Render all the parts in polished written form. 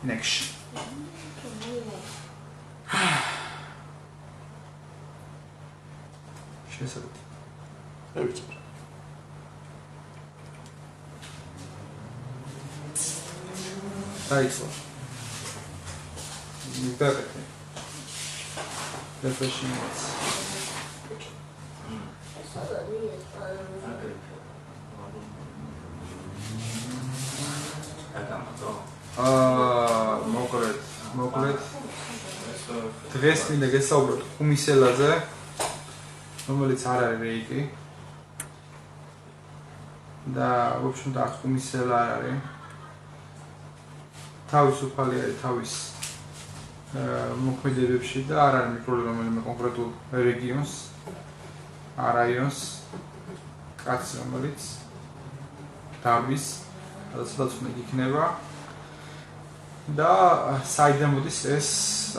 connection. შესაძლოა. არ ვიცი. დაიწყო. მიგდაგეთე. Refreshing minutes. მოკლედ დღეს მინდა გესაუბროთ ხუმისელაზე, რომელიც არ არის რეიკი და ვაფშე და ხუმისელა არის თავისუფალი არის თავის მოქმედებებში და არ არის მიკროლი რომელიმე კონკრეტულ რეგიონს, რაიონს, კაცს რომელიც დავის, სადაც უნდა იქნება და საიდან მოდის ეს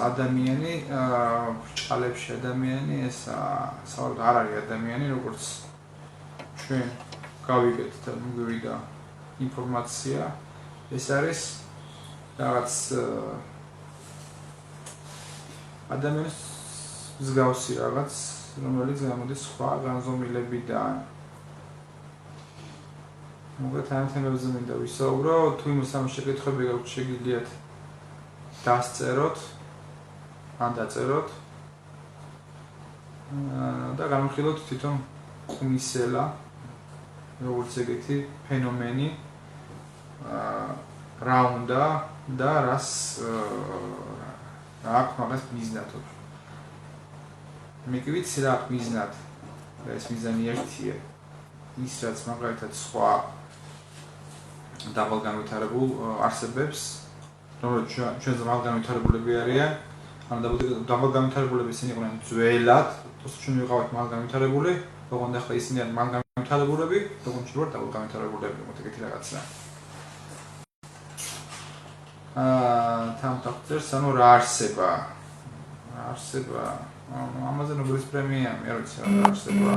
ადამიანი, ბრჭყალებში ადამიანი, ეს საერთოდ არ არის ადამიანი, როგორც ჩვენ გავიგეთ და მივიდა ინფორმაცია, ეს არის რაღაც ადამიანის მსგავსი რაღაც, რომელიც გამოდის სხვა განზომილებიდან. მოკლედ ამ თემებზე მინდა ვისაუბრო, თუ იმას ამ შეკითხვები გაქვთ შეგიძლიათ დასწეროთ, ან დაწეროთ და განვიხილოთ თვითონ ხუმისელა, როგორც ეგეთი ფენომენი, რა უნდა და რას აქ მაგას მიზნად. მე კი ვიცი რა აქვს მიზნად. ეს მიზანი ერთია. ის რაც მაგალითად სხვა დაბალგანვითარებულ არსებებს, რომელიც ჩვენზე მაღალგანვითარებულები არიან, ან დაბალგანვითარებულები ისინი იყვნენ ძველად, ჩვენ ვიყავით მაღალგანვითარებული, ოღონდ ახლა ისინი არიან მაღალგანვითარებულები, ოღონდ ჩვენ ვართ დაბალგანვითარებულები, მოდი ეგეთი რაღაცა. თან-თანწერს ანუ რა არსება? ამაზე ნობელის პრემია მე არ ვიცი რა არსება.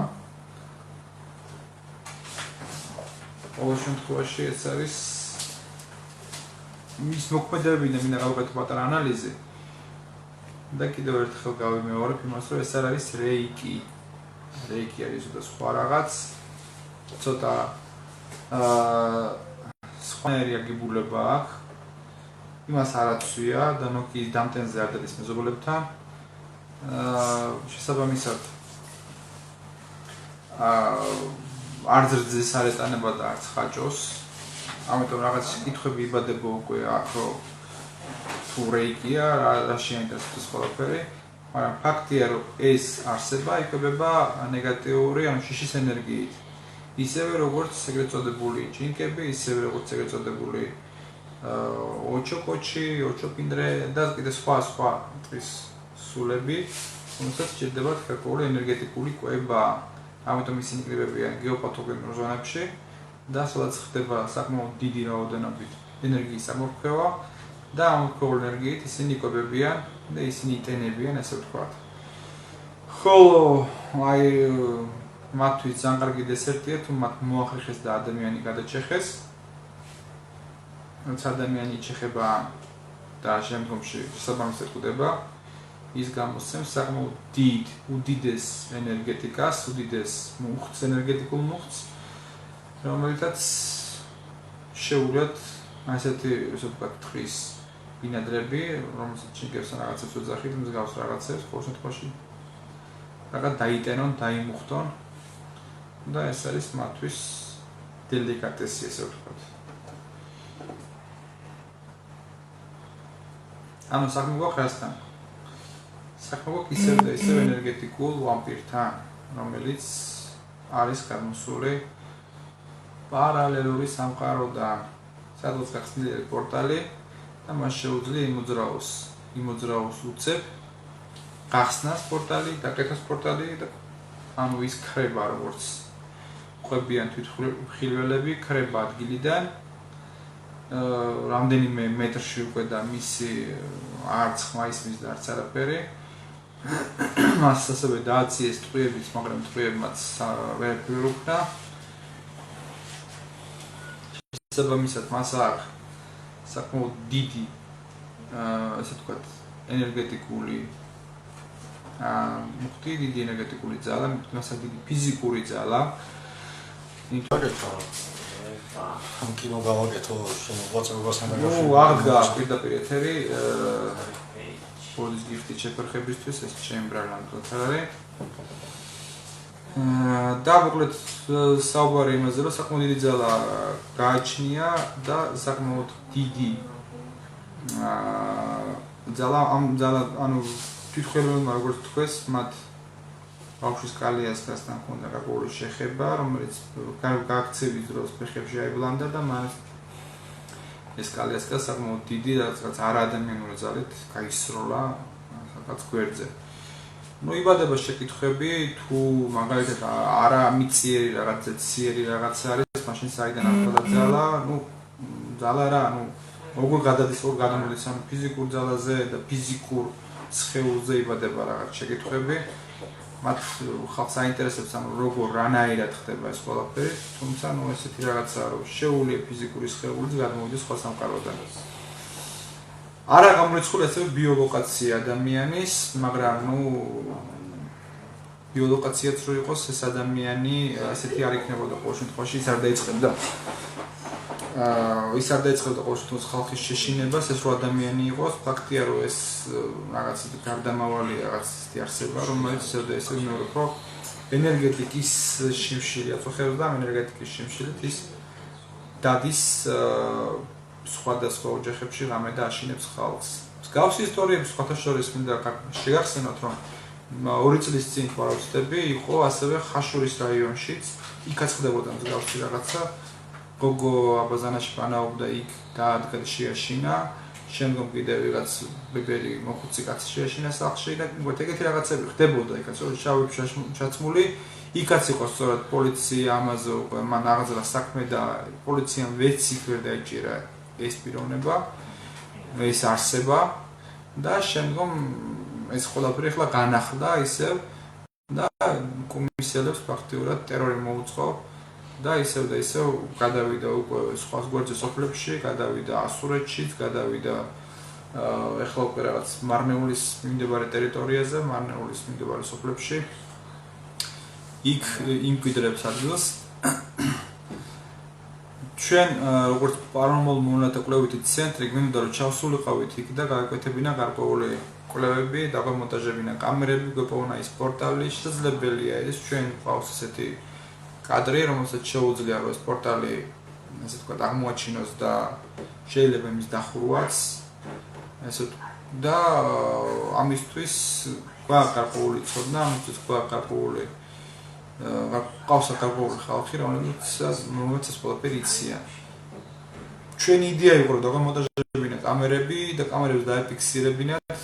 ყოველ შემთხვევაში ეს არის მის მოქმედებიდან მინდა გავუკეთო პატარა ანალიზი და კიდევ ერთხელ გავიმეორებ იმას, რომ ეს არ არის რეიკი. რეიკი არის უბრალოდ სხვა რაღაც, ცოტა სხვანაირი აგებულება აქვს. იმას არ აცვია და ნოკიის დამტენზე არ დადის მეზობლებთან. შესაბამისად არ ძრძის არ ეტანება და არც ხაჭოს. ამიტომ რაღაც კითხვები იბადება უკვე აქ, რომ თუ რეიკია, რა შეინტერესებს ყველაფერი, მაგრამ ფაქტია, რომ ეს არსება იკვებება ნეგატიური, ანუ შიშის ენერგიით. ისევე როგორც ეგრეთ წოდებული ჯინკები, ისევე როგორც ეგრეთ წოდებული ოჩოკოჩი, ოჩოპინდრე და კიდე სხვა ტყის სულები, რომელსაც სჭირდებათ გარკვეული ენერგეტიკული კვება. ამიტომ ისინი იკრიბებიან გეოპათოგენურ ზონებში და სადაც ხდება საკმაოდ დიდი რაოდენობით ენერგიის ამორფქვა და ამორფქულ ენერგიით ისინი იკვებებიან და ისინი იტენებიან, ასე ვთქვათ. ხოლო აი მათთვის ძალიან კარგი დესერტია, თუ მათ მოახერხეს და ადამიანი გადაჭეხეს. რაც ადამიანი ჩეხება და შემდგომში შესაბამისად ხვდება, ის გამოსცემს საკმაოდ უდიდეს ენერგეტიკას, უდიდეს მუხტს, ენერგეტიკულ მუხტს, რომელთაც შეუძლია ასეთი, ასე ვთქვათ, ტყის ბინადრები, რომელსაც ჩინგებს რაღაცებს ოძახით, მსგავს რაღაცებს, ყოველ შემთხვევაში რაღაც დაიტენონ, დაიმუხტონ და ეს არის მათთვის დელიკატესი, ასე ვთქვათ. ანუ საქმე გვაქვს საქმე გვაქვს ისევ ენერგეტიკულ ვამპირთან, რომელიც არის გამოსული პარალელური სამყაროდან, სადაც გახსნილი პორტალი და მას შეუძლია იმოძრაოს უცებ გახსნას პორტალი, დაკეთოს პორტალი და ანუ ის ქრება როგორც ყვებიან თვითმხილველები, ქრება ადგილიდან რამდენიმე მეტრში უკვე და მისი არც ხმა ისმის და არც არაფერი. მას ასევე დააციეს ტყვიებიც, მაგრამ ტყვიებმაც ვერაფერი ვერ უქმნა. შესაბამისად მას აქვს საკმაოდ დიდი ასე ვთქვათ, ენერგეტიკული მუხტი, დიდი ენერგეტიკული ძალა, მასა დიდი ფიზიკური ძალა. ამ კინო გავაკეთო შემოგვაწევასთან დაკავშირებით. ნუ არ გაქვს პირდაპირ ეთერი პოლის გიფტი შეფერხებისთვის, ეს ჩემი ბრალანტოთ არ არის. და მოკლედ საუბარი იმაზე, რომ საკმაოდ დიდი ძალა გააჩნია და საკმაოდ დიდი ძალა ამ ძალა ანუ თვითმხილველმა როგორც თქვეს, მათ ბავშვის კალიასკასთან ჰქონდა გარკვეული შეხება, რომელიც გაქცევის დროს ფეხებში აიბლანდა და მან ეს კალიასკა საკმაოდ დიდი რაღაც არაადამიანური ძალით გაისროლა რაღაც გვერდზე. ნუ იბადება შეკითხვები, თუ მაგალითად არა მიწიერი რაღაც ძეციერი რაღაც არის, მაშინ საიდან ახლა ძალა, ნუ ძალა რა, ნუ როგორ გადადის, როგორ გადამოდის ამ ფიზიკურ ძალაზე და ფიზიკურ სხეულზე იბადება რაღაც შეკითხვები. მათ ხალხს აინტერესებს ანუ როგორ რანაირად ხდება ეს ყველაფერი, თუმცა ნუ ესეთი რაღაცაა, რომ შეუძლია ფიზიკური სხეულით გადმოვიდეს სხვა სამყაროდან. არა გამორიცხული ასევე ბიოლოკაცია ადამიანის, მაგრამ ნუ ბიოლოკაციაც რო იყოს ეს ადამიანი ასეთი არ იქნებოდა ყოველ შემთხვევაში ის არ დაიწყებდა. ის არ დაიწყებდა ყოველ შემთხვევაში ხალხის შეშინებას, ეს რო ადამიანი იყოს, ფაქტია რომ ეს რაღაც გარდამავალი რაღაც ისეთი არსება, რომელიც ისევ და ისევ მეუბნებს, რომ ენერგეტიკის შიმშილი აწუხებს და ენერგეტიკის შიმშილით ის დადის სხვადასხვა ოჯახებში რამე და აშინებს ხალხს. მსგავსი ისტორიები სხვათა შორის მინდა შეგახსენოთ, რომ 2 წლის წინ თუ არ ვცდები, იყო ასევე ხაშურის რაიონშიც, იქაც ხდებოდა მსგავსი რაღაცა. გოგო აბაზანაში პანაობდა იქ დაადგა შეაშინა, შემდგომ კიდევ ვიღაც ბებერი მოხუცი კაცი შეაშინა სახლში და ეგეთი რაღაცები ხდებოდა იქაც, შავებში ჩაცმული. იქაც იყო სწორად პოლიცია ამაზე უკვე მან აღძრა საქმე და პოლიციამ ვეცით ვერ დაიჭირა ეს პიროვნება, ეს არსება და შემდგომ ეს ყველაფერი ახლა განახლდა ისევ და კომისიელებს ფაქტიურად ტერორი მოუწყო და ისევ გადავიდა უკვე სხვა გვერდზე სოფლებში, გადავიდა ასურეთშიც, გადავიდა ახლა უკვე რაღაც მარნეულის მიმდებარე ტერიტორიაზე, მარნეულის მიმდებარე სოფლებში. იქ იმკვიდრებს ადგილს. ჩვენ როგორც პარანორმალურ მონათა კვლევითი ცენტრი გვინდა რომ ჩავსულიყავით იქ და გააკვეთებინა გარკვეული კვლევები, დაგამონტაჟებინა კამერები, გვეპოვნა ის პორტალი, შესაძლებელია ეს ჩვენ ყავს ესეთი კადრი, რომელსაც შეუძლია რომ ეს პორტალი ასე ვთქვათ აღმოაჩინოს და შეიძლება იმის დახურვაც ესე და ამისთვის გვაქვს გარკვეული ცოდნა, ამისთვის გვაქვს გარკვეული ყავს გარკვეული ხალხი, რომელიც ეს ყველაფერი იციან. ჩვენი იდეა იყო რომ დაგამონტაჟებინა კამერები და კამერებს დაეფიქსირებინათ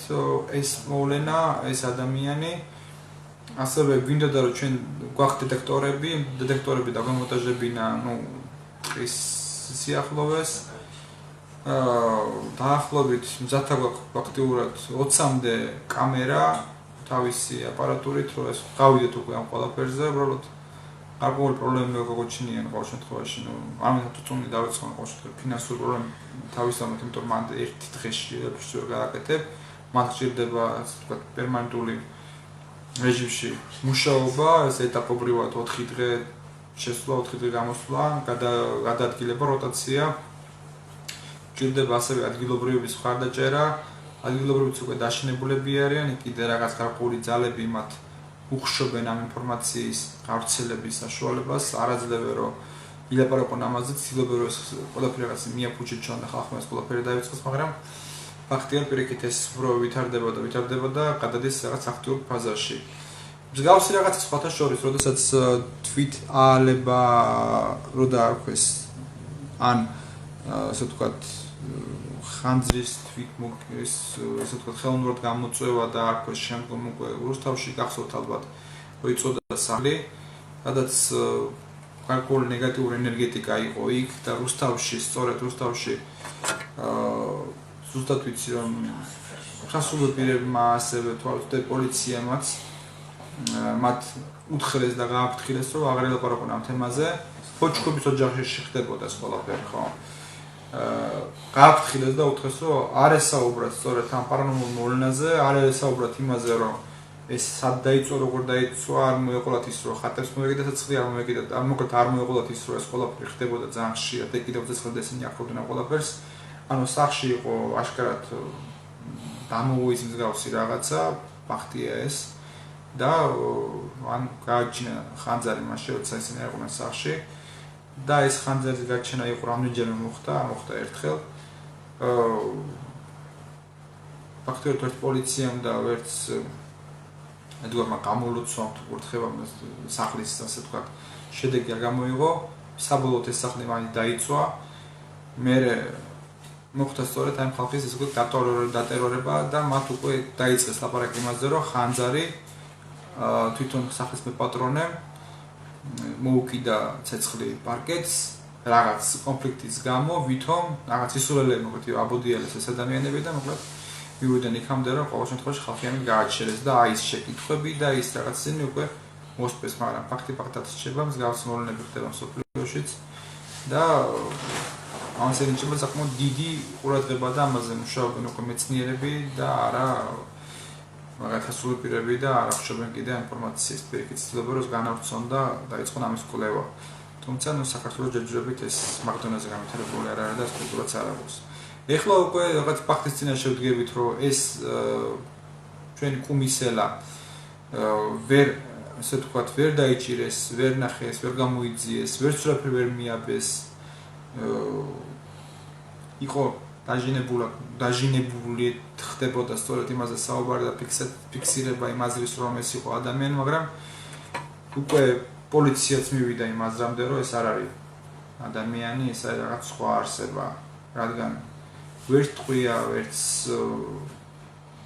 ეს მოვლენა, ეს ადამიანი. ასევე გვინდა რომ ჩვენ გვაქვს დეტექტორები დაგამონტაჟებინა, ნუ ის სიახლოვეს. დაახლოებით მზათა გვაქვს ფაქტიურად 20-მდე კამერა თავისი აპარატურით, რომ ეს გავიდეთ უკვე ამ ყველაფერზე, უბრალოდ გარკვეული პრობლემები გაგოჩნიან ყოველ შემთხვევაში, ნუ ამიტომ თვითონი დავიწყო ყოველ შემთხვევაში ფინანსური პრობლემა თავისთავად, იმიტომ რომ მან ერთი დღეში ვერ გააკეთებ, მათ გჭირდება ასე ვთქვათ პერმანენტული რეჟიმში მუშაობა, ეს ეტაპობრივად 4 დღე შესვლა, 4 დღე გამოსვლა, გადაადგილება, როტაცია. გჭირდება ასევე ადგილობრივების მხარდაჭერა, ადგილობრივიც უკვე დაშინებულები არიან, კიდე რაღაც გარკვეული ძალები მათ უხშობენ ამ ინფორმაციის გავრცელების საშუალებას, არაძლევენ რომ ილაპარაკონ ამაზე, ცდილობენ რომ ეს ყველაფერი რაღაც მიაფუჭიჩონ და ხალხმა ეს ყველაფერი დაივიწყოს, მაგრამ ფაქტია პირიქით ეს უფრო ვითარდება და გადადის რაღაც აქტიურ ფაზაში. მსგავსი რაღაცა სხვათა შორის, როდესაც თვით აალება რო დაარქვეს ან ასე ვთქვათ ხანძრის თვით ეს ასე ვთქვათ ხელოვნურად გამოწვევა და არქვეს შემდგომ უკვე რუსთავში გახსოვთ ალბათ რომ იწოდა სახლი, სადაც გარკვეული ნეგატიური ენერგეტიკა იყო იქ და რუსთავში, სწორედ რუსთავში ზუსტად ვიცი რომ ხასულებირებმა ასევე თვალწინ პოლიციამაც მათ უთხრეს და გააფრთხილეს რომ აღარ ელაპარაკონ ამ თემაზე, ფოჩქობის ოჯახში ხდებოდა ეს ყველაფერი, ხო? გააფრთხილეს და უთხრეს, რომ არ ესაუბრათ სწორედ ამ პარანორმალურ მოვლენაზე, არ ესაუბრათ იმაზე, რომ ეს სად დაიწყო, როგორ დაიწყო, არ მოეყოლათ ის, რომ ხატებს მოეკიდა ცეცხლი, არ მოეკიდა, მოკლედ არ მოეყოლათ ის, რომ ეს ყველაფერი ხდებოდა ძალიან ხშირად, ეკიდა ცეცხლი და ისინი ახლობდნენ ამ ყველაფერს. ანუ სახში იყო აშკარად დამოუის მსგავსი რაღაცა, ფაქტია ეს. და ან გააჩინა ხანძარი მაშინ, როცა ისინი იყვნენ სახში. და ეს ხანძარის გაჩენა იყო რამდენჯერმე მოხდა ერთხელ. ფაქტობრივად ვერც პოლიციამ და ვერც ედგვარმა გამოლოცვამ თუ კურთხევამ სახლის ასე ვთქვათ შედეგი არ გამოიღო. საბოლოოდ ეს სახლი მაინც დაიწვა. მერე მოხდა სწორედ ამ ხალხის ესე ვთქვათ დატერორება და მათ უკვე დაიწყეს ლაპარაკი იმაზე, რომ ხანძარი თვითონ სახლის მეპატრონემ მოუკიდა ცეცხლი პარკეტს რაღაც კონფლიქტის გამო, ვითომ რაღაც ისულელე მოკლედ აბოდიალეს ეს ადამიანები და მოკლედ მივიდნენ იქამდე, რომ ყოველ შემთხვევაში ხალხი ამით გააჩერეს და აი ეს შეკითხვები და ის რაღაც ისინი უკვე მოსპეს, მაგრამ ფაქტად რჩება მსგავსი მოვლენები ხდება მსოფლიოშიც და ამას ენიჭება საკმაოდ დიდი ყურადღება და ამაზე მუშაობენ უკვე მეცნიერები და არა მაგათასული პირები და არ ახშობენ კიდე ინფორმაციის პირიქით ცდილობა რომ განავრცონ და დაიწყონ ამის კვლევა. თუმცა ნუ საქართველოს ჯერჯერობით ეს მაგდონაზე გამეთარებული არ არის და სტრუქტურაც არ აქვს. ეხლა უკვე რაღაც ფაქტის წინაშე ვდგებით, რომ ეს ჩვენი კუმისელა ვერ ასე ვთქვათ, ვერ დაიჭირეს, ვერ ნახეს, ვერ გამოიძიეს, ვერც რაფერ ვერ მიაბეს. იყო დაჟინებული ხდებოდა სწორედ იმაზე საუბარი და ფიქსირება იმ აზრის, რომ ეს იყო ადამიანი, მაგრამ უკვე პოლიციაც მივიდა იმ აზრამდე, რომ ეს არ არის ადამიანი, ეს არის რაღაც სხვა არსება, რადგან ვერც ტყვია, ვერც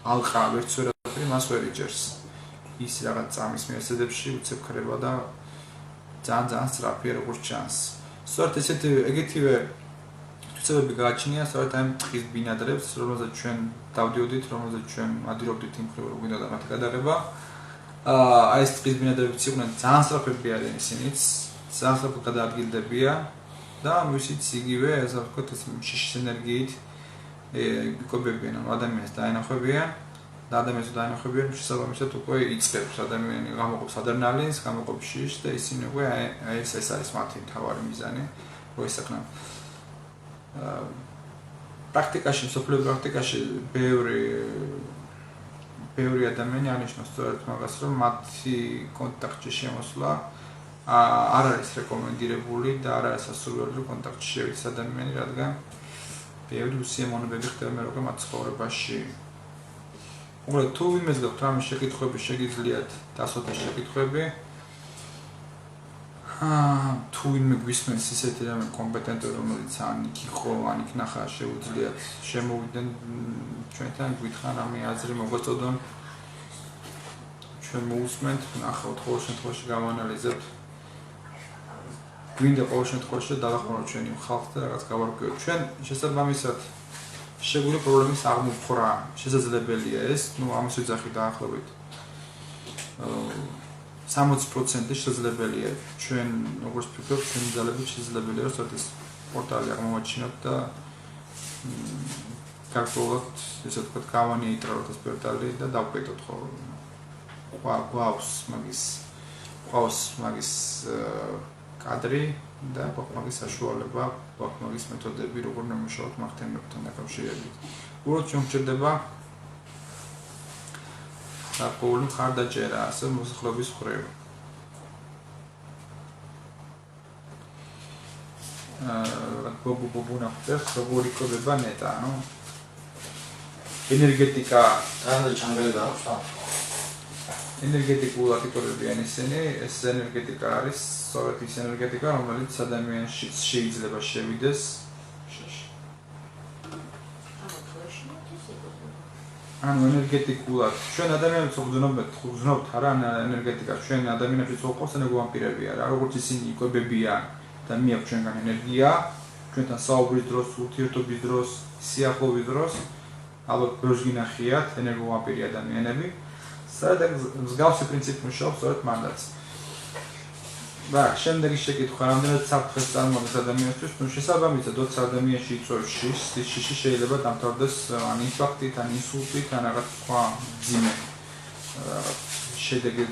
ალყა, ვერც ვერაფერი მას ვერ იჭერს. ის რაღაც წამის მიესედებში უცებ ქრება და ძალიან სწრაფია როგორც ჩანს. სწორედ ეგეთივე თვისებები გააჩნია სწორედ ამ ტყის ბინადრებს, რომელზეც ჩვენ დავდიოდით, რომელზეც ჩვენ ადირობდით იმ მხრივ, რომ გვინდოდა მათი გადაღება. აი ეს ტყის ბინადრებიც იყვნენ ძალიან სწრაფები არიან ისინიც, ძალიან სწრაფად გადაადგილდებიან და მისიც იგივე, ასე ვთქვათ, ეს შიშის ენერგიით იკვებებიან, ანუ ადამიანს დაენახებიან და ადამიანს დაენახებიან, შესაბამისად უკვე იწყებს ადამიანი გამოყოფს ადრენალინს, გამოყოფს შიშს და ისინი უკვე აი ეს არის მათი მთავარი მიზანი, რომ ესაქმნან. პრაქტიკაში, მსოფლიო პრაქტიკაში ბევრი ადამიანი ანიშნავს სწორედ მაგას, რომ მათი კონტაქტში შემოსვლა არ არის რეკომენდირებული და არ არის სასურველი, რომ კონტაქტში შევიდეს ადამიანი, რადგან ბევრი უსიამოვნებები ხდება მე როგორ მათ ცხოვრებაში. უბრალოდ თუ ვინმეს გაქვთ რამე შეკითხვები, შეგიძლიათ დასვათ ეს შეკითხვები. თუ ვინმე გვისმენს ისეთი რამე კომპეტენტური, რომელიც ან იქ იყო, ან იქ ნახა, შეუძლიათ შემოვიდნენ ჩვენთან, გვითხრან რამე აზრი მოგვეწოდონ. ჩვენ მოусმენთ, ნახავთ, ყოველ შემთხვევაში გავანალიზებთ. გვინდა ყოველ შემთხვევაში დავახმაროთ ჩვენი ხალხს და რაღაც გავარკვიოთ. ჩვენ შესაბამისად შეგვიძლია პრობლემის აღმოფხვრა შესაძლებელია ეს, ნუ ამის ვიძახი დაახლოებით 60% შესაძლებელია. ჩვენ როგორც ვფიქრობთ, ჩვენი ძალებით შესაძლებელია, რომ ეს პორტალი აღმოვაჩინოთ და გარკვეულად, ესე ვთქვათ, გავანეიტრალოთ ეს პორტალი და დავკვეთოთ ხოლმე. გვაქვს მაგის კადრი და გვაქვს მაგის საშუალება, გვაქვს მაგის მეთოდები, როგორ ნამუშავროთ მაგთემებთან დაკავშირებით. უბრალოდ ჩვენ გვჭირდება გარკვეული მხარდაჭერა, ასე მოსახლეობის მხრივ. ბობუ ნახეთ, როგორ იკვებება ნეტა, ანუ ენერგეტიკა და ჩანგელი დააქვს. ენერგეტიკულად იკვებებიან ისინი, ეს ენერგეტიკა არის სწორედ ის ენერგეტიკა, რომელიც ადამიანში შეიძლება შევიდეს. ანუ ენერგეტიკულად ჩვენ ადამიანებს ვგრძნობთ არა ენერგეტიკას, ჩვენ ადამიანებს ვყოფს ენერგოვამპირები არა, როგორც ისინი იკვებებიან და მიაქვს ჩვენგან ენერგია, ჩვენთან საუბრის დროს, ურთიერთობის დროს, სიახლოვის დროს, ალბათ ბევრს გინახიათ ენერგოვამპირი ადამიანები. სწორედ მსგავსი პრინციპი მუშაობს სწორედ მანდაც. და შემდეგი შეკითხვა რამდენად საფრთხეს წარმოადგენს ადამიანისთვის, ну შესაბამისად 20 ადამიანში იწვევს შიშს, ის შიში შეიძლება დამთავრდეს ან ინფარქტით, ან ინსულტით, ან რაღაც სხვა მძიმე შედეგი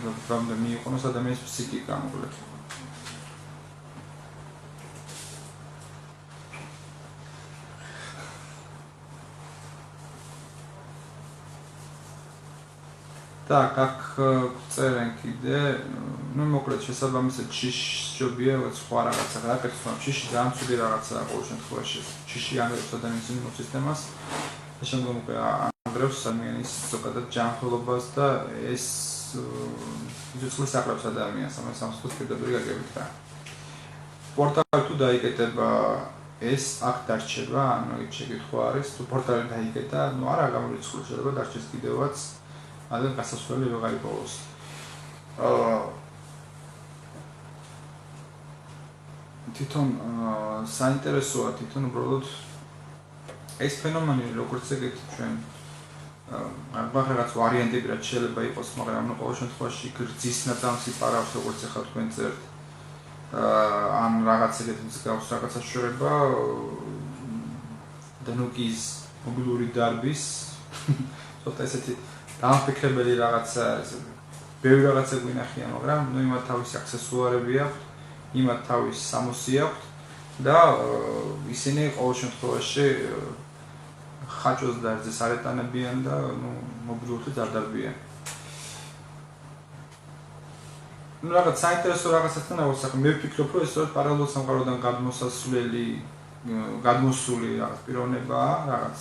მიიღოს ადამიანის ფსიქიკა მოკლედ. Так, как წერენ კიდე, ну მოკლედ შესაბამისად შიშობია სხვა რაღაცა, გაკეთվում შიში ძალიან ცუდი რაღაცაა ყოველ შემთხვევაში. შიში ანგრევს ადამიანის იმუნურ სისტემას და შემდგომ უკვე ანგრევს ადამიანის ზოგადად ჯანმრთელობას და ეს სიცოცხლეს აკლებს ადამიანს, ამას სამწუხაროდ პირდაპირ გაგებით რა. პორტალი თუ დაიკეტება ეს აქ დარჩება, ანუ ეს შეკითხვა არის, თუ პორტალი დაიკეტა, ну არა გამორიცხული შეიძლება დარჩეს კიდევაც ადრე გასასვლელი ვეღარ იპოვოს. თვითონ საინტერესოა თვითონ უბრალოდ ეს ფენომენი როგორც ეგეთ ჩვენ რაღაც ვარიანტები რაც შეიძლება იყოს, მაგრამ ყოველ შემთხვევაში გრძის ნაწამს იპარავს როგორც ახლა თქვენ წერთ. ან რაღაც ეგეთ მსგავს რაღაცა შეიძლება დანუკის მობილური დარბის ცოტა ესეთი დამფიქრებელი რაღაცა, ბევრი რაღაცა გვინახია, მაგრამ ნუ იმათ თავის აქსესუარები აქვთ, იმათ თავის სამოსი აქვთ და ისინი ყოველ შემთხვევაში ხაჭოს დარძეს არ ეტანებიან და ნუ მობილურით არ დარბიან. ნუ რაღაც საინტერესო რაღაცასთან აღსახ მე ვფიქრობ, რომ ეს სწორედ პარალელურ სამყაროდან გადმოსული რაღაც პიროვნებაა, რაღაც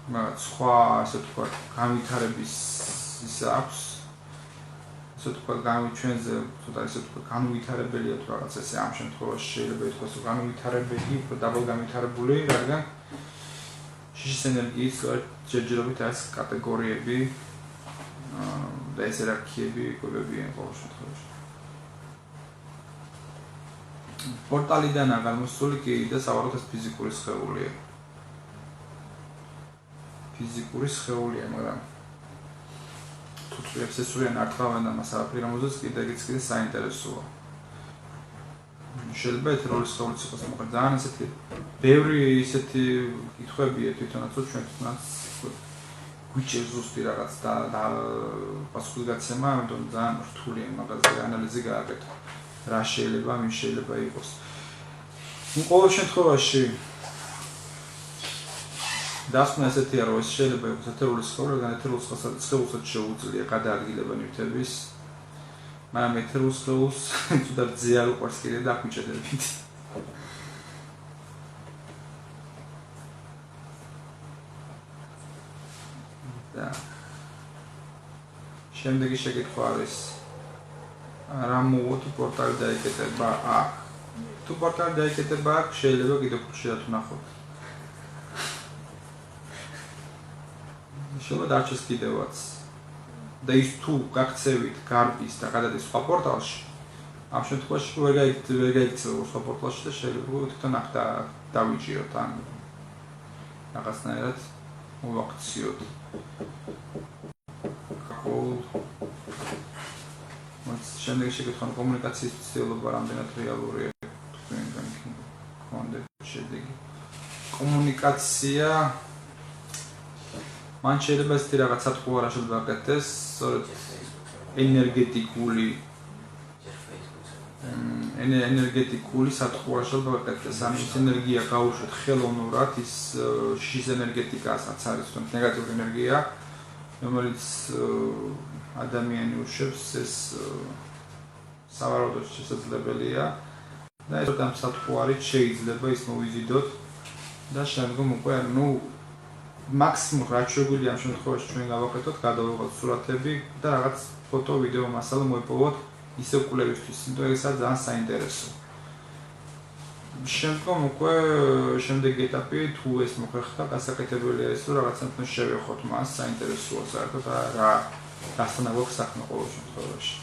მაგრამ სხვა ასე ვთქვათ განვითარების ის აქვს ასე ვთქვათ განვითარებაზე ცოტა ასე ვთქვათ განვითარებელია თუ რაღაც ესე ამ შემთხვევაში შეიძლება ითქვას რომ განვითარებელი უფრო დაბალგანვითარებული რადგან შიშის ენერგიის ჯერჯერობით არის კატეგორიები და ეს ერარქიები იკვებებიან ყოველ შემთხვევაში. პორტალიდან აღმოსული კი და სავარაუდოდ ეს ფიზიკური სხეულია. ფიზიკური სხეულია, მაგრამ თუ წვებს ესურიან ართავენ და მას არაფერი ამოძებს კიდე საინტერესოა. შეიძლება ეთერული სხეულიც იყოს, მაგრამ ძალიან ესეთი ბევრი ესეთი კითხვებია თვითონაც რომ ჩვენ თვითონაც გვიჭირს ზუსტი რაღაც და პასუხისგაცემა, ამიტომ ძალიან რთულია მაგაზე ანალიზი გააკეთო. რა შეიძლება, მის შეიძლება იყოს. ნუ ყოველ შემთხვევაში დასკვნა ესეთია, რომ ეს შეიძლება იყოს ეთერული სხეული, რადგან ეთერულ სხეულსაც შეუძლია გადაადგილება ნივთების, მაგრამ ეთერულ სხეულს ცუდად ძე არ უყვარს კიდე და აკვიჭედებით. და შემდეგი შეკითხვა არის რა მოვა თუ პორტალი დაიკეტება აქ. თუ პორტალი დაიკეტება აქ, შეიძლება კიდევ ხშირად ვნახოთ. შეიძლება დარჩეს კიდევაც. და ის თუ გაქცევით გარბის და გადადის სხვა პორტალში, ამ შემთხვევაში ვერ გაიქცევა სხვა პორტალში და შეიძლება თვითონ აქ დავიჭიროთ ან რაღაცნაირად მოვაქციოთ. შემდეგი შეკითხვა კომუნიკაციის ცდილობა რამდენად რეალურია თქვენგან გქონდეთ შედეგი. კომუნიკაცია მან შეიძლება ესეთი რაღაცა თუ არა შეიძლება გაკეთდეს, სწორედ ენერგეტიკული სათხოვარა შეიძლება გაკეთდეს. ამ ის ენერგია გაუშვათ ხელოვნურად, ის შიშის ენერგეტიკასაც არის თუნდაც ნეგატიური ენერგია, რომელიც ადამიანი უშვებს, ეს სავარაუდოდ შესაძლებელია და ეს ამ სათხოვარით შეიძლება ის მოვიზიდოთ და შემდგომ უკვე ნუ მაქსიმუმ რაც შეგვიძლია ამ შემთხვევაში ჩვენ გავაკეთოთ, გადავიღოთ სურათები და რაღაც ფოტო, ვიდეო მასალა მოიპოვოთ ისევ კვლევისთვის, იმიტომ რომ ესაც ძალიან საინტერესო. შემდგომ უკვე შემდეგი ეტაპი თუ ეს მოხერხდა, გასაკეთებელია ის რომ რაღაცა თქოს შევეხოთ მას, საინტერესოა საერთოდ რა დასწრნა გვაქვს საქმე ყოველ შემთხვევაში.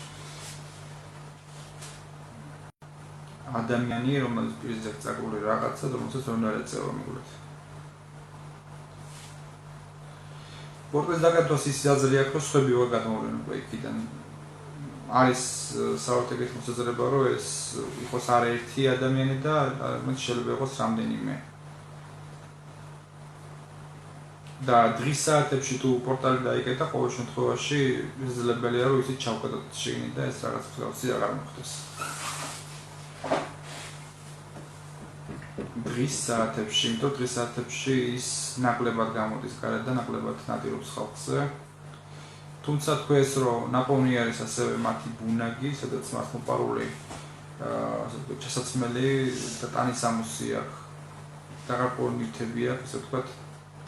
ადამიანი რომელიც პირზე წაგული რაღაცა, რომელსაც ვერ უნდა ეწევა მეგობრებო. პორტალის დაკეთებას ის აზრი აქვს, რომ სხვები ვერ გადმოვლენ უკვე იქიდან. არის საერთოდ მოსაზრება, რომ ეს იყოს არაერთი ადამიანი და შეიძლება იყოს რამდენიმე. და დღის საათებში თუ პორტალი დაიკეტა, ყოველ შემთხვევაში შესაძლებელია, რომ ისიც ჩავკეტოთ შეგნით და ეს რაღაც ფლავსი აღარ მოხდეს. დღის საათებში, იმიტომ დღის საათებში ის ნაკლებად გამოდის გარეთ და ნაკლებად ნადირობს ხალხზე. თუმცა თქვენს რომ ნაპოვნი არის ასევე მათი ბუნაგი, სადაც მას მოპარული ჩასაცმელი და ტანისამოსი აქვს. დაღარპული ნივთები აქვს, ასე ვთქვათ,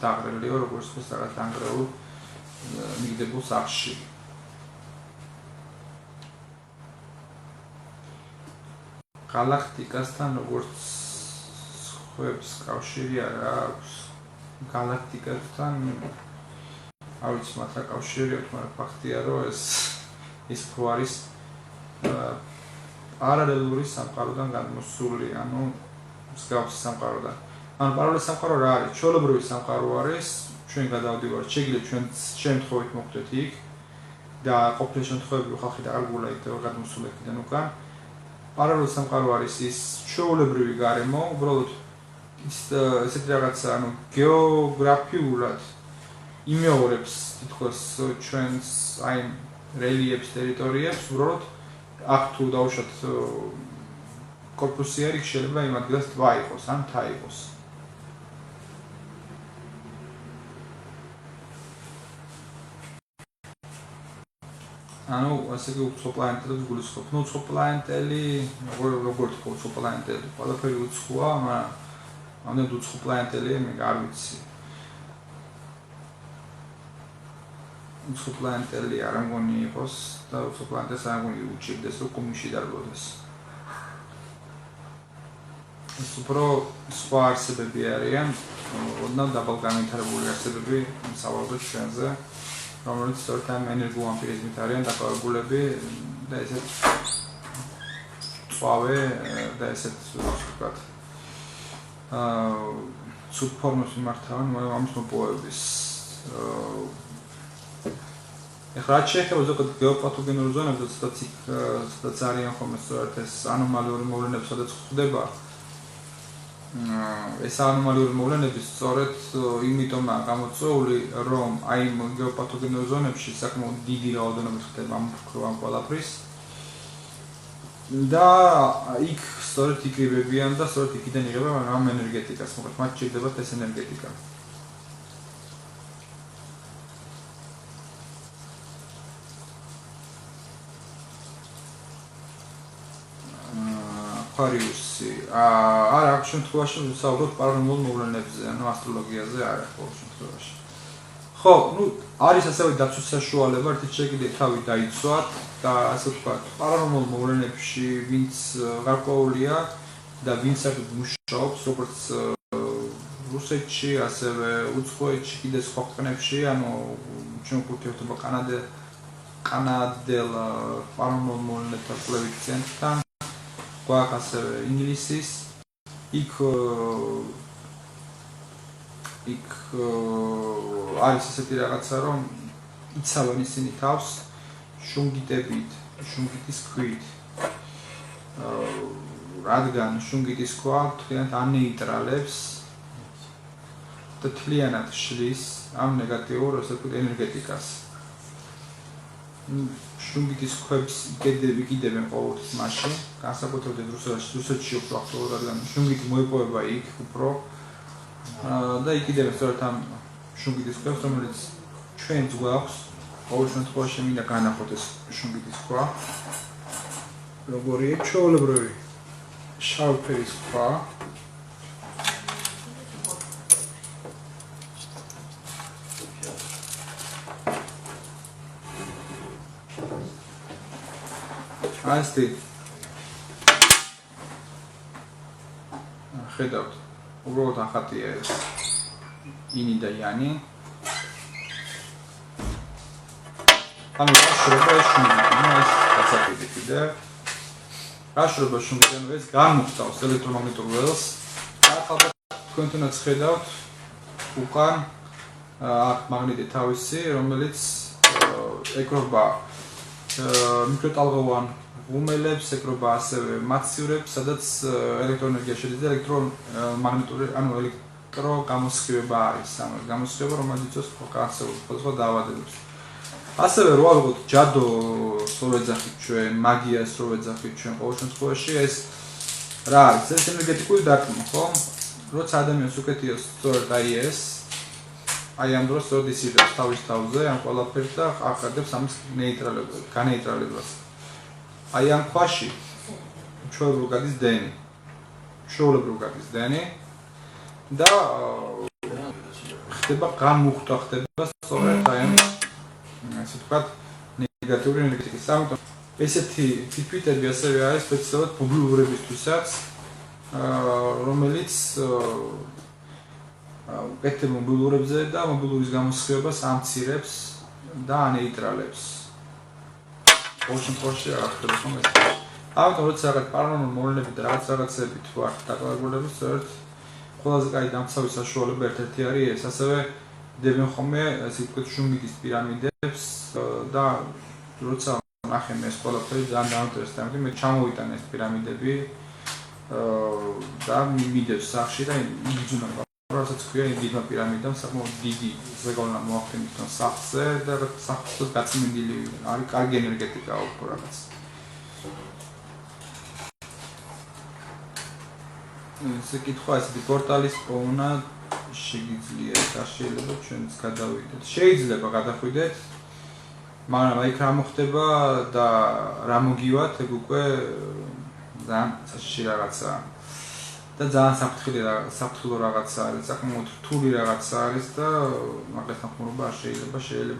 დაღრელიო, როგორც თქოს, რაღაც დანგრეულ მიგდებულ სახლში. galaktikastan როგორც ხუებს კავშირი არ აქვს. galaktikastan არ ვიცი მათ რა კავშირი აქვს, მაგრამ ფაქტია, რომ ეს ხო არის პარალელური სამყაროდან გადმოსული, ანუ მსგავსი სამყაროდან. ანუ პარალელური სამყარო რა არის? ჩვეულებრივი სამყარო არის, ჩვენ გადავდივართ, შეგიძლიათ ჩვენ შემთხვევით მოხვდეთ იქ და ყოფილი შემთხვევები ხალხი დაარგულა იქ და გადმოსულა იქიდან უკან. პარალელური სამყარო არის ის ჩვეულებრივი გარემო, უბრალოდ ესეთი რაღაცა, ანუ გეოგრაფიულად იმეორებს თითქოს ჩვენს აი რელიეფს ტერიტორიებს, უბრალოდ აქ თუ დავუშვათ კორპუსი არის, შეიძლება იმ ადგილას ტბა იყოს, ან მთა იყოს. ანუ ასე იგი უცხო პლანეტებს გულისხმობ. ნუ უცხო პლანეტელი, როგორ თქო უცხო პლანეტელი, ყველაფერი უცხოა, მაგრამ ამდენ უცხო პლანეტელია, მე არ ვიცი. უცხო პლანეტელი არ ამგონი იყოს და უცხო პლანეტას არ ამგონი უჩერდეს, რომ კომიში დარბოდეს. ეს უფრო სხვა არსებები არიან, ოდნავ დაბალგანვითარებული არსებები, სავარაუდოდ ჩვენზე, რომელიც სწორედ ამ ენერგოვამპირიზმით არიან დაკავებულები და ესეთ წვავე და ესეთ ვთქვათ ცუდ ფორმებს მიმართავენ ამის მოპოვების. ეხლა რაც შეეხება ზოგადად გეოპათოგენურ ზონებს, სადაც არიან ხოლმე სწორედ ეს ანომალიური მოვლენები, სადაც ხდება ეს ანომალიური მოვლენები სწორედ იმიტომაა გამოწვეული, რომ აი გეოპათოგენურ ზონებში საკმაოდ დიდი რაოდენობით ხდება ამოფრქვევა ყველაფრის და იქ სწორედ იკრიბებიან და სწორედ იქიდან იღებენ ამ ენერგეტიკას, მოკლედ მათ სჭირდებათ ეს ენერგეტიკა. Aquarius-ი არ აქვს შემთხვევაში ვსაუბრობთ პარანორმალურ მოვლენებზე, ანუ ასტროლოგიაზე არ აქვს ყოველ შემთხვევაში. ხო, ნუ არის ასევე დაცვის საშუალება, ერთით შეგიძლიათ თავი დაიცვათ და ასე ვთქვათ, პარანორმალურ მოვლენებში ვინც გარკვეულია და ვინც საერთოდ მუშაობს, როგორც რუსეთში, ასევე უცხოეთში, კიდე სხვა ქვეყნებში, ანუ ჩვენ გვურთიერთობა კანადელ პარანორმალურ მოვლენებთა კვლევით ცენტრთან. გვაქვს ასევე ინგლისის, იქ არის ესეთი რაღაცა, რომ იცავენ ისინი თავს შუნგიტებით, შუნგიტის ქვით. რადგან შუნგიტის ქვა თლიანად ანეიტრალებს და თლიანად შლის ამ ნეგატიურ, ასე ვთქვათ, ენერგეტიკას. შუნგიტის ქვებს იკიდებენ ყოველთვის მასში, განსაკუთრებით რუსეთში უფრო აქტუალურად, რადგან შუნგიტი მოიპოვება იქ უფრო და იკიდებენ სწორედ ამ შუნგიტის ქვებს, რომელიც ჩვენც გვაქვს, ყოველ შემთხვევაში მინდა განახოთ ეს შუნგიტის ქვა. როგორია ჩვეულებრივი შავი ფერის ქვა. ასეთი ხედავთ, უბრალოდ ახატია ეს ინი და იანი. ანუ რაშრობა ეს შუნგიტი, ეს გასაკეთე კიდე. რაშრობა შუნგიტი, ანუ ეს გამოხდავს ელექტრომაგნიტურ ველს. ახლა თქვენ თუნდაც ხედავთ უკან აქ მაგნიტი თავისი, რომელიც ეკრობა მიკროტალღოვან ღუმელებს, ეკრობა ასევე მაცივრებს, სადაც ელექტროენერგია შედის და ელექტრომაგნიტური, ანუ ელექტროგამოსხივება არის, ანუ გამოსხივება, რომელიც იწვევს სხვადასხვა დაავადებებს. ასევე რო ავიღოთ ჯადო რო ვეძახით ჩვენ, მაგიას რო ვეძახით ჩვენ ყოველ შემთხვევაში ეს რა არის? ეს ენერგეტიკული დარტყმა, ხო? როცა ადამიანს უკეთია სწორედ ეს აი ამ დროს სწორედ ისიდებს თავის თავზე ამ ყველაფერს და აყარებს ამის განეიტრალებას. აი ამ ქვაში ჩვეულებრივ გადის დენი და ხდება განმუხტვა ხდება სწორედ აი ამ ასე ვთქვათ ნეგატიური ენერგეტიკის. ამიტომ ესეთი თვითები ასევე არის სპეციალურად ბუბლურებისთვისაც, რომელიც უკეთებ მობილურებზე და მობილურის გამოსხივებას ამცირებს და ანეიტრალებს. ყოველ შემთხვევაში არ ხდება ხომ ეს. ამიტომ როცა რაღაც პარანორმალური მოვლენები და რაღაცები თქვათ დაკავებულები, სწორედ ყველაზე კაი დამცავის საშუალება ერთ-ერთი არის ეს. ასევე დებენ ხოლმე ასე ვთქვათ შუმიკის პირამიდებს და როცა ნახე მე ეს ყველაფერი ძალიან დაინტერესდა, ამიტომ მე ჩამოვიტანე ეს პირამიდები და მიდევს სახში და იგრძნობა. რასაც ქვია იგრძნობა პირამიდამ, საკმაოდ დიდი ზეგავნა მოახდინეთ თვითონ სახლზე და სახლს გაწმენდილი არის კარგი ენერგეტიკა უფრო რაღაც. ესე კითხვა ესეთი პორტალის პოვნა შეგიძლია და შეიძლება ჩვენც გადავიდეთ. შეიძლება გადახვიდეთ, მაგრამ აი რა მოხდება და რა მოგივათ, ეგ უკვე ძალიან საშიში რაღაცაა. და ძალიან საფრთხილო რაღაცა არის, საკმაოდ რთული რაღაცა არის და მაგასთან ხმობა არ შეიძლება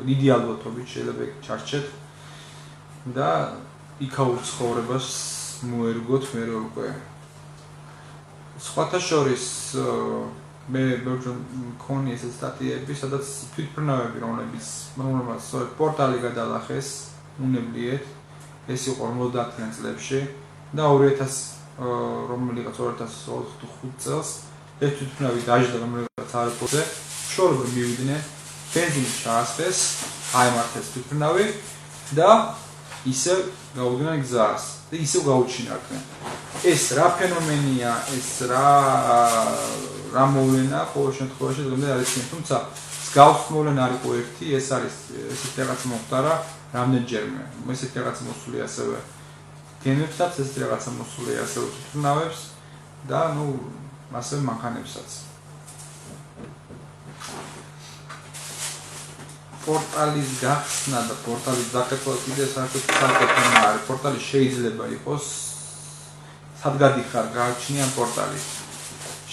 დიდი ალბათობით შეიძლება ჩარჩეთ და იქაურ ცხოვრებას მოერგოთ მე უკვე. სხვათა შორის მე მქონი ეს სტატიები, სადაც თვითმფრინავები, რომელმაც პორტალი გადალახეს უნებლიეთ, ეს იყო 50-იან წლებში და 2005 წელს ეს თვითმფრინავი დაждდა რომელიღაც აეროპორტზე, შორობრივ მივიდნენ, ბენზინი ჩაასხეს, აემართეს თვითმფრინავი და ისევ გაუდგნენ გზას და ისევ გაუჩინარდნენ. ეს რა ფენომენია, ეს რა მოვლენა ყოველ შემთხვევაში დღემდე არ იციან, თუმცა მსგავს მოვლენა არ იყო ერთი, ეს არის ესეთი რაღაც მოხდარა რამდენჯერმე. ესეთი რაღაც მოსული ასევე გემებსაც, ესეთი რაღაცა მოსული ასევე თვითმფრინავებს და ნუ ასევე მანქანებსაც. პორტალის გახსნა და პორტალის დაკეთება კიდე საერთოდ საკითხი არის. პორტალი შეიძლება იყოს სადგადი ხარ გააჩნია პორტალი.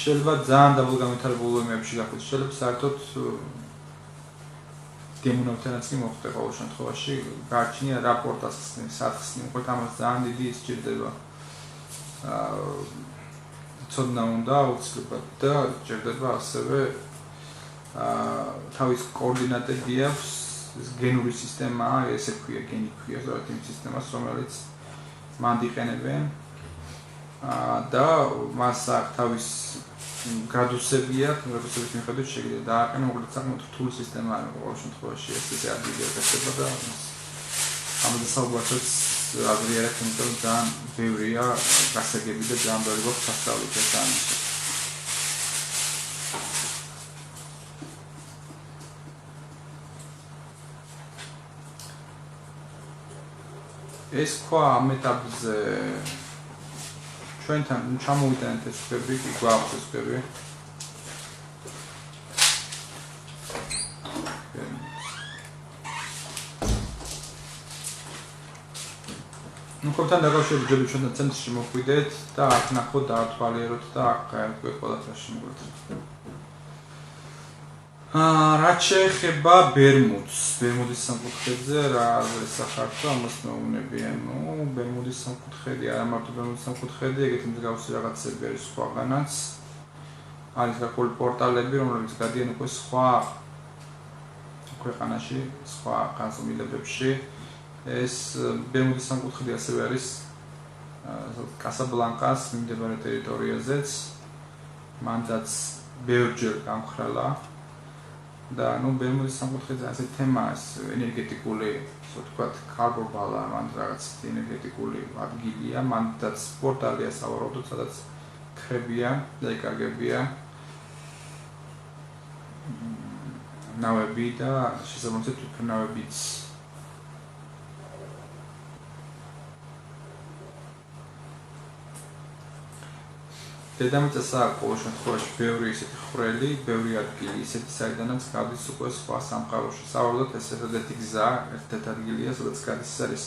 შეიძლება ძალიან დაბალგანვითარებულ ემებში გახვიდე, შეიძლება საერთოდ გემოვნებთანაც კი მოხდე ყოველ შემთხვევაში გააჩნია რა პორტალს ხსნი, სად ხსნი, უკვე ამას ძალიან დიდი სჭირდება. ცოდნა უნდა აუცილებლად და სჭირდება ასევე თავის კოორდინატები აქვს, ეს გენური სისტემაა, ესე ქვია, გენი ქვია, ზოგადად იმ სისტემას, რომელიც მანდ იყენებენ და მას აქვს თავის გრადუსები აქვს, გრადუსების მიხედვით შეიძლება დააყენო, უბრალოდ საკმაოდ რთული სისტემა არის ყოველ შემთხვევაში, ეს ისე ადგილი აკეთება და ამაზე საუბარსაც აღიარეთ, იმიტომ რომ ძალიან ბევრია გასაგები და ძალიან ბევრი გვაქვს სასწავლით ეს ამის. ეს ქვა ამ ეტაპზე ჩვენთან ჩამოვიტანეთ ეს ქვები, კი გვაქვს ეს ქვები. ნუ ქობთან დაკავშირებით ჯერ ჩვენთან ცენტრში მოხვიდეთ და აქ ნახოთ დაათვალიეროთ და აქ გაერთგვეთ ყველაფერს შემოგვეცეთ. რაც შეეხება ბერმუდის სამკუთხედზე, რა სახარცო ამას მეუბნებიან. ნუ ბერმუდის სამკუთხედი, არა მარტო ბერმუდის სამკუთხედი, ეგეთი მსგავსი რაღაცები არის სხვაგანაც. არის გარკვეული პორტალები, რომლებიც გადიან უკვე სხვა ქვეყანაში, სხვა განზომილებებში. ეს ბერმუდის სამკუთხედი ასევე არის კასაბლანკას მიმდებარე ტერიტორიაზეც, მანდაც ბევრჯერ გამხრალა. და ნუ ბერმუდის სამკუთხედზე ასე თემაა ენერგეტიკული, ასე ვთქვათ, კარბოვალა, მან რაღაც ენერგეტიკული ადგილია, მანდაც პორტალია სავარაუდოდ, სადაც ხრებიან და იკარგებიან ნავები და შესაბამისად თვითმფრინავებიც. დედამიწას აქვს ყოველ შემთხვევაში ბევრი ისეთი ხვრელი, ბევრი ადგილი, ისეთი საიდანაც გადის უკვე სხვა სამყაროში. სავარაუდოდ ეს ერთადერთი გზა, ერთ-ერთი ადგილია, სადაც გადის არის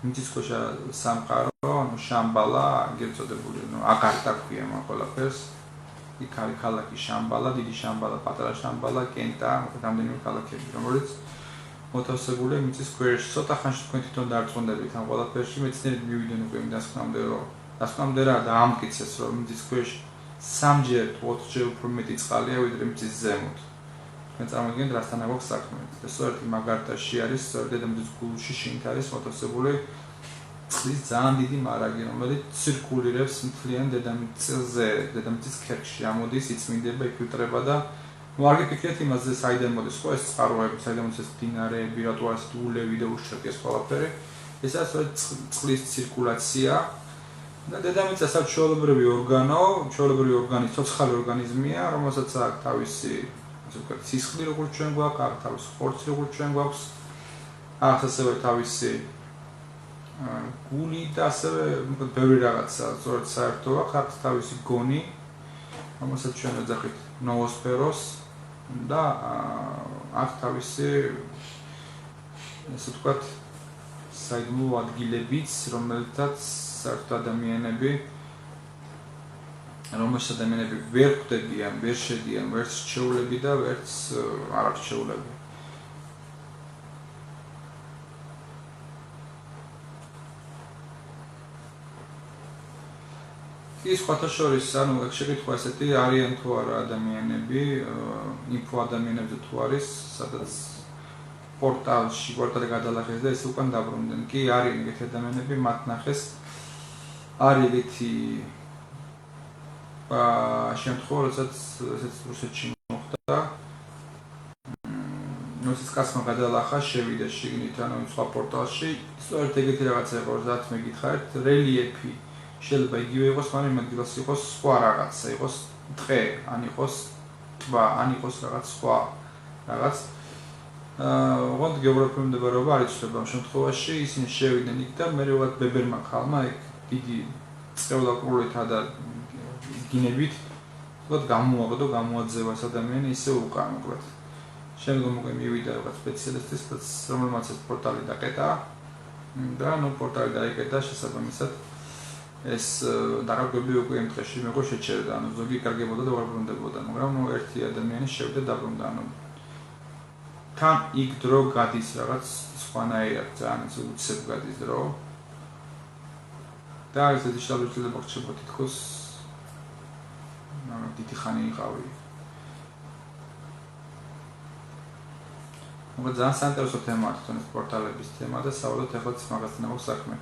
მიწისქვეშა სამყარო, ანუ შამბალა, ეგრეთ წოდებული, აგარტა ქვია ამ ყველაფერს. იქ არის ქალაქი შამბალა, დიდი შამბალა, პატარა შამბალა, კენტა, რამდენიმე ქალაქები, რომელიც მოთავსებულია მიწის ქვეშ. ცოტა ხანში თქვენ თვითონ დარწმუნდებით ამ ყველაფერში, მეცნიერები მივიდნენ უკვე იმ დასკვნამდე რა დაამტკიცეს, რომ მიწის ქვეშ 3-ჯერ, 4-ჯერ უფრო მეტი წყალია, ვიდრე მიწის ზემოთ. თქვენ წარმოგიდგენთ, რასთან აქვს საქმე. და სწორედ იმ აგარტაში არის, სწორედ დედამიწის გულში შინთ არის მოთავსებული წყლის ძალიან დიდი მარაგი, რომელიც ცირკულირებს მთლიან დედამიწაზე, დედამიწის ქერქში ამოდის, იწმინდება, იფილტრება და არ გიფიქრეთ იმაზე, საიდან მოდის ხო ეს წყაროები, საიდან მოდის ეს მდინარეები, რატო არის ულევი და უშრაკი ეს ყველაფერი. ეს არის წყლის ცირკულაცია და დედამიწა საჩვეულებრივი ორგანის ცოცხალი ორგანიზმია, რომელსაც აქვს თავისი, ასე ვთქვათ, სისხლი, როგორც ჩვენ გვაქვს, აქვს თავისი ხორცი, როგორც ჩვენ გვაქვს, აქვს ასევე თავისი გული და ასევე ბევრი რაღაცა, სწორედ საერთო აქვს თავისი გონი, რომელსაც ჩვენ ვეძახით ნოოსფეროს და აქვს თავისი, ასე ვთქვათ, საიდუმლო ადგილებიც, რომელთაც საერთოდ ადამიანები ვერ ხვდებიან, ვერ შედიან, ვერც რჩეულები და ვერც არარჩეულები. ის სხვათა შორის, ანუ შეკითხვა ესეთი, არიან თუ არა ადამიანები, ინფო ადამიანებზე თუ არის, სადაც პორტალი გადალახეს და ეს უკან დაბრუნდნენ. კი არიან ეგეთი ადამიანები, მათ ნახეს არის ეგეთი შემთხვევა, როდესაც ესეც რუსეთში მოხდა. როდესაც კაცმა გადალახა, შევიდა შიგნით, ანუ სხვა პორტალში, სწორედ ეგეთი რაღაცა იყო, რაც მე გითხარით, რელიეფი შეიძლება იგივე იყოს, მაგრამ იმ ადგილას იყოს სხვა რაღაცა, იყოს ტყე, ან იყოს ტბა, ან იყოს რაღაც სხვა რაღაც. ოღონდ გეოგრაფიული მდებარეობა არ იცვლება ამ შემთხვევაში, ისინი შევიდნენ იქ და მე ვიღაც ბებერმა ხალმა იქ დიდი წევლაკრულითა და გინებით ვთქვათ გამოაყო, გამოაძევა ეს ადამიანი ისე უკან, ვთქვათ. შემდგომ უკვე მივიდა რაღაც სპეციალისტის, რომელმაც ეს პორტალი დაკეტა და ნუ პორტალი დაიკეტა შესაბამისად ეს დაკარგვები უკვე იმ დღეში მეყო შეჩერდა, ანუ ზოგი კარგებოდა და უარბრუნდებოდა, მაგრამ ნუ ერთი ადამიანი შევიდა დაბრუნდა, ანუ თან იქ დრო გადის რაღაც სხვანაირად, ძალიან უცებ გადის დრო. და ესეთი შთაბეჭდილება რჩება თითქოს დიდი ხანი იყავი. მაგრამ ძალიან საინტერესო თემაა თვითონ ეს პორტალების თემა და საუბრობთ ეხლა მაგასთან აქვს საქმე.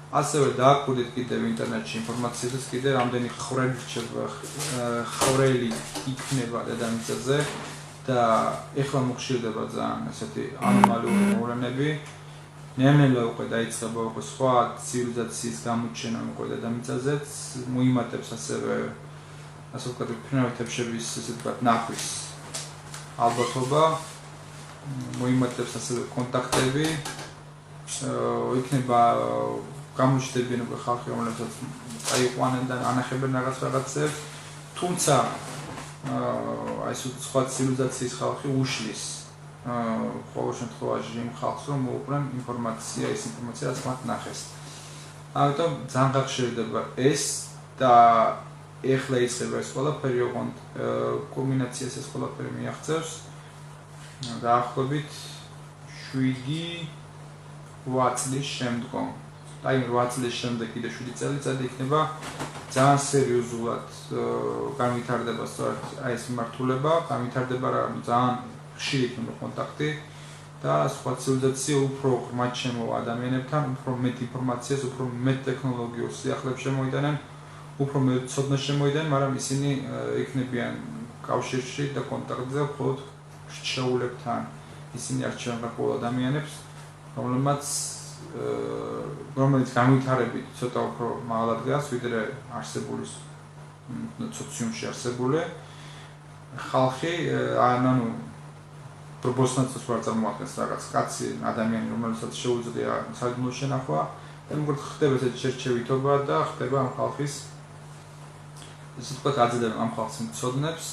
ასევე დააკვირდით კიდევ ინტერნეტში ინფორმაციას კიდევ რამდენი ხვრელი იქნება დედამიწაზე და ეხლა მოხშირდება ძალიან ესეთი ანომალიური მოვლენები. ნელ-ნელა უკვე დაიწყება უკვე სხვა ცივილიზაციის გამოჩენა უკვე დედამიწაზეც, მოიმატებს ასევე ასე ვთქვათ ფინავეთების ესე ვთქვათ ნახვის ალბათობა, მოიმატებს ასევე კონტაქტები, იქნება გამოჩნდებიან უკვე ხალხი, რომლებსაც წაიყვანენ და ანახებენ რაღაცებს, თუმცა აი სხვა ცივილიზაციის ხალხი უშლის ყოველ შემთხვევაში იმ ხალხს, რომ მოუყვრენ ინფორმაცია, ის ინფორმაცია, რაც მათ ნახეს. ამიტომ ძალიან გახშირდება ეს და ეხლა იწყება ეს ყველაფერი, ოღონდ კულმინაციას ეს ყველაფერი მიაღწევს. დაახლოებით 7-8 წლის შემდგომ. აი 8 წლის შემდეგ კიდე 7 წელიწადი იქნება ძალიან სერიოზულად განვითარდება სწორედ აი ეს მიმართულება, განვითარდება ძალიან ხშირი იქნება კონტაქტი და სხვა ცივილიზაცია უფრო ღრმად შემოვა ადამიანებთან, უფრო მეტ ინფორმაციას, უფრო მეტ ტექნოლოგიურ სიახლეებს შემოიტანენ, უფრო მეტ ცოდნას შემოიტანენ, მაგრამ ისინი იქნებიან კავშირში და კონტაქტზე მხოლოდ რჩეულებთან, ისინი არჩევენ გარკვეულ ადამიანებს, რომელიც განვითარებით ცოტა უფრო მაღლა დგას, ვიდრე არსებული სოციუმში არსებული ხალხი, ანუ პროპორციულად ვარ წარმოადგენს რაღაც კაცი ადამიანი, რომელსაც შეუძლია საგნო შენახვა, ამგვარად ხდება ეს შერჩევითობა და ხდება ამ ხალხის ესე ვთქვათ, აძლევენ ამ ხალხს მცოდნებს,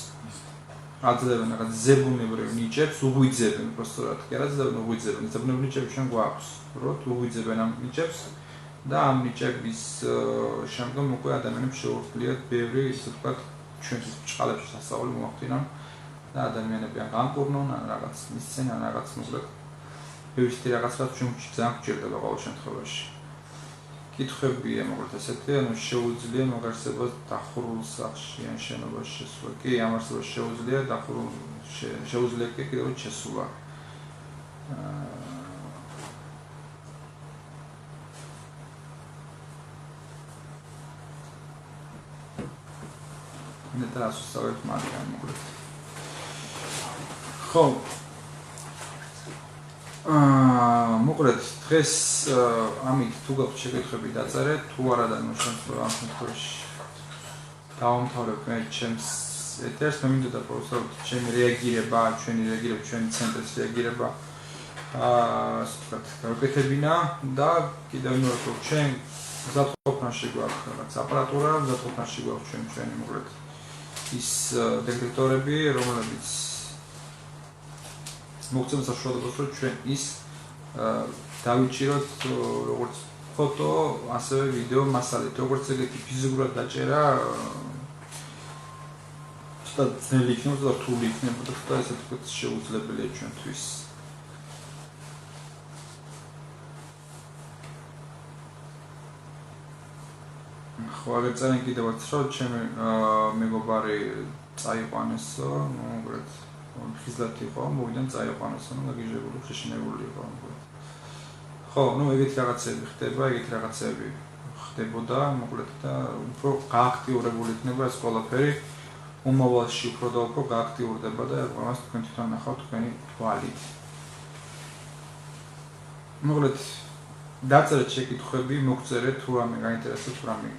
აძლევენ რაღაც ზებუნებრივ ნიჭებს, უღვიძებენ უბრალოდ, კი არა ზებუნებრივ უღვიძებენ, ზებუნებრივ ნიჭები ჩვენ გვაქვს, უბრალოდ უღვიძებენ ამ ნიჭებს და ამ ნიჭების შემდგომ უკვე ადამიანებს შეუძლიათ ბევრი ესე ვთქვათ, ჩვენთვის ბრჭყალებში სასწაული მოახდინონ და ადამიანები ან განკურნონ, ან რაღაც მისცენ, ან რაღაც მოკლედ ბევრი რაღაც რაც ჩვენ ძალიან გვჭირდება ყოველ შემთხვევაში. კითხვებია მოკლედ ესეთი, ანუ შეუძლია მოგარსებას დახურულ სახლში ან შენობაში შესვლა. კი, ამ არსებას შეუძლია დახურულ შეუძლია კი კიდევ შესვლა. ნეტარ ასუსტავებ მაგრამ მოკლედ. ხო. მოკლედ დღეს ამით თუ გაქვთ შეკითხვები დაწერეთ, თუ არა და ამ შემთხვევაში დავამთავრებ მე ჩემს ეთერს, მე მინდოდა პროფესორ ჩემი რეაგირება, ჩვენი ცენტრის რეაგირება ასე ვთქვათ, გავაკეთებინა და კიდევ იმ რომ ჩვენ მზადყოფნაში გვაქვს რაღაც აპარატურა, მზადყოფნაში გვაქვს ჩვენი მოკლედ ის დეტექტორები, რომლებიც მოგცემ საშუალებას რომ ჩვენ ის დავიჭიროთ როგორც ფოტო, ასევე ვიდეო მასალით, როგორც ეგეთი ფიზიკურად დაჭერა ცოტა ძნელი იქნება და რთული იქნება და ცოტა ესე ვთქვათ შეუძლებელია ჩვენთვის. ხო, აგერ წერენ კიდევაც რომ ჩემი მეგობარი წაიყვანესო, მოკლედ ხიზლად იყო, მოვიდან წაიყვანესო, გაგიჟებული, ხიშინებული იყო. ხო, ეგეთი რაღაცები ხდება, ეგეთი რაღაცები ხდებოდა, მოკლედ და უფრო გააქტიურებული იქნება ეს ყველაფერი, მომავალში უფრო და უფრო გააქტიურდება და ამას თქვენ თვითონ ნახავთ თქვენი თვალით. მოკლედ დაწერეთ შეკითხვები, მოგწერეთ თუ რამე გაინტერესებთ, თუ რამე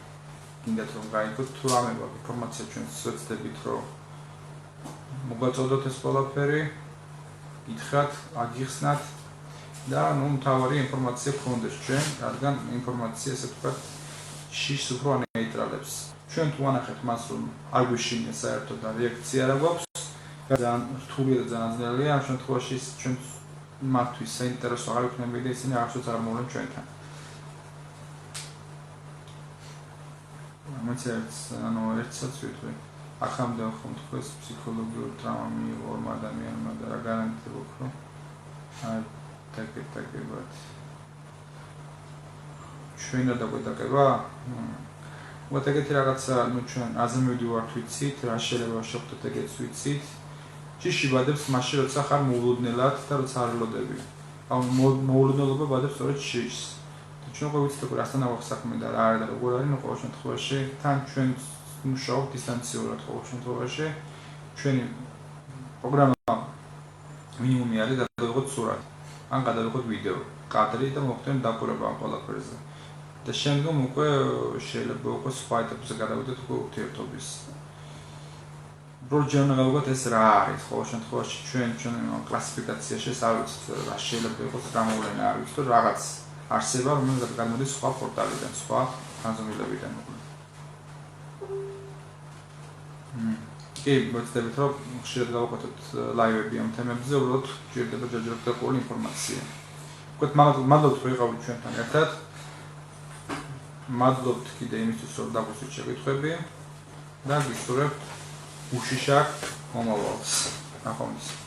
გინდათ რომ გაიგოთ, თუ რამე ინფორმაცია ჩვენ ვეცდებით რომ მოგაწოდოთ ეს ყველაფერი, გითხრათ, აგიხსნათ და მთავარი ინფორმაცია გქონდეს ჩვენ, რადგან ინფორმაცია ესე ვთქვათ შიშს უფრო ანეიტრალებს. ჩვენ თუ ვანახეთ მას რომ არ გვიშინია საერთოდ და რეაქცია რა გვაქვს, ძალიან რთულია და ძალიან ძნელია, ამ შემთხვევაში ჩვენ მათთვის საინტერესო არ იქნება და ისინი არასოდეს არ მოვლენ ჩვენთან. ერთსაც ვიტყვი. ახამდე ხომ თქვენს ფსიქოლოგიურ ტრავმა მიიღო ადამიანმა და რა გარანტირებთ რომ აი დაგებათ ჩვენ არ დაგვეტაკება? ეგეთი რაღაცა, ჩვენ აზე მივდივართ ვიცით, რა შეიძლება შევხვდეთ ეგეც ვიცით. ჭიში ბადებს მაშინ როცა ხარ მოულოდნელად და როცა არ ვლოდები. მოულოდნელობა ბადებს სწორედ შიშს. ჩვენ უკვე ვიცით რომ რასთან აქვს საქმე და რა არის და როგორ არის, ყოველ შემთხვევაში თან ჩვენ მუშაობთ დისტანციურად ყოველ შემთხვევაში. ჩვენი პროგრამა მინიმუმი არის გადავიღოთ სურათი, ან გადავიღოთ ვიდეო, კადრი და მოხდენ დაკვირვება ამ ყველაფერზე. და შემდგომ უკვე შეიძლება უკვე სხვა ეტაპზე გადავიდეთ უკვე ურთიერთობის. პროჯექტი გავიგოთ ეს რა არის, ყოველ შემთხვევაში ჩვენ კლასიფიკაციაში არ ვიცით რა შეიძლება იყოს რა მოვლენა არ ვიცით, რომ რაღაც არსება რომელიც გამოდის სხვა პორტალიდან, სხვა განზომილებიდან. კი, მოწდებით რომ ხშირად გავაკეთოთ ლაივები ამ თემებზე, უბრალოდ გვჭირდება ჯერჯერობით ყოველი ინფორმაცია. ვთქვათ, მადლობთ რომ იყავით ჩვენთან ერთად. მადლობთ კიდე იმისთვის რომ დაგვისვით შეკითხვები და გისურვებთ უშიშაკ მომავალს. ნახვამდის.